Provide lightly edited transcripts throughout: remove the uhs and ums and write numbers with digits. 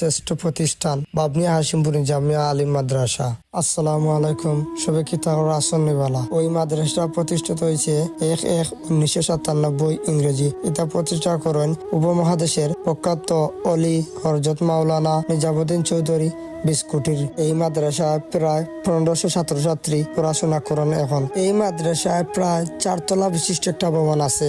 শ্রেষ্ঠ প্রতিষ্ঠান বাবনি হাশিমপুরি জামিয়া আলিম মাদ্রাসা। আসসালামু আলাইকুম। সবে কি তাহর আসন্নিবালা। ওই মাদ্রাসা প্রতিষ্ঠিত হয়েছে 1/1/1997 ইংরেজি। এটা প্রতিষ্ঠা করেন উপমহাদেশের প্রখ্যাত অলি হরজত মাওলানা নিজামুদ্দিন চৌধুরী বিস্কুটির। এই মাদ্রাসায় প্রায় 1500 ছাত্রছাত্রী পড়াশোনা করেন। এখন এই মাদ্রাসায় প্রায় 4 তলা বিশিষ্ট একটা ভবন আছে,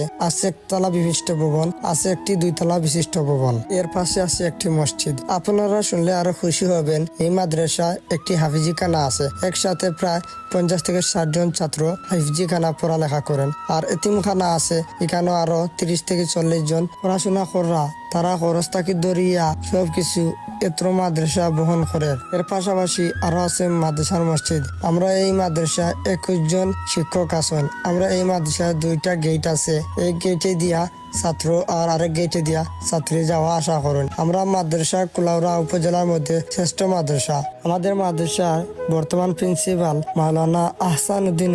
একতলা বিশিষ্ট ভবন আছে, একটি 2 তলা বিশিষ্ট ভবন। এর পাশে আছে একটি মসজিদ। আপনারা শুনলে আরো খুশি হবেন, এই মাদ্রাসায় একটি হাফিজি খানা আছে। একসাথে প্রায় 50 থেকে 60 জন ছাত্র হাফিজি খানা পড়ালেখা করেন। আর এতিমখানা আছে, এখানেও আরো 30 থেকে 40 জন পড়াশোনা করা। তারা খরচ থাকি দরিয়া সবকিছু এত্র মাদ্রাসা বহন করে। এর পাশাপাশি আরো আছে মাদ্রাসার মসজিদ। আমরা এই মাদ্রাসায় 21 জন শিক্ষক আছেন। আমরা এই মাদ্রাসায় 2টা গেট আছে। এই গেটে দিয়া ছাত্র আর আরেক গেটে দিয়া ছাত্রী যাওয়া আসা করেন। আমরা মাদ্রাসা কুলাউড়া উপজেলার মধ্যে শ্রেষ্ঠ মাদ্রাসা। আমাদের মাদ্রাসার বর্তমান প্রিন্সিপাল মাওলানা আহসানুদ্দিন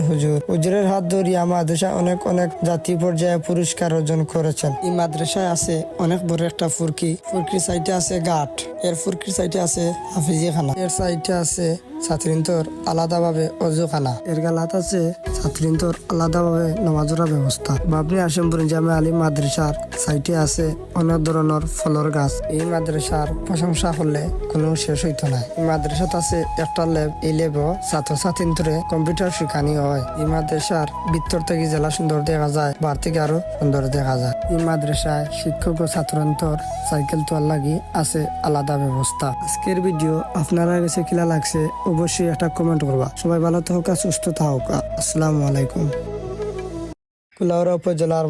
হুজুরের হাত ধরিয়া মাদ্রাসা অনেক জাতীয় পর্যায়ে পুরস্কার অর্জন করেছেন। এই মাদ্রাসায় আছে অনেক বড় একটা ফুরকির সাইডে আছে ঘাট, এর ফুরকির সাইডে আছে হাফিজি খানা, এর সাইডে আছে ছাত্রীন্তর আলাদাভাবে অজুখানা, এর গালাত আছে ছাত্রীন্তর আলাদাভাবে নামাজের ব্যবস্থা। বাবনি হাশিমপুরি জামিয়া আলিম মাদ্রাসার সাইটে আছে অনেক ধরনের ফলের গাছ। এই মাদ্রাসার প্রশংসা করলে কোনো শেষ হইতো না। এই মাদ্রাসাত আছে একটা ল্যাব। এই ল্যাবও ছাত্রছাত্রীন্তরে কম্পিউটার শিখানি হয়। এই মাদ্রাসার ভিতর থেকে জেলা সুন্দর দেখা যায়, বার থেকে আরো সুন্দর দেখা যায়। এই মাদ্রাসায় শিক্ষক ও ছাত্রান্তর সাইকেল তোয়ার লাগি আছে আলাদা ব্যবস্থা। আজকের ভিডিও আপনারা কাছে কিলা লাগছে অবশ্যই একটা কমেন্ট করবা। সবাই ভালো থাকুক, সুস্থ থাকুক। আসসালামু আলাইকুম। কুলাউড়া উপজেলার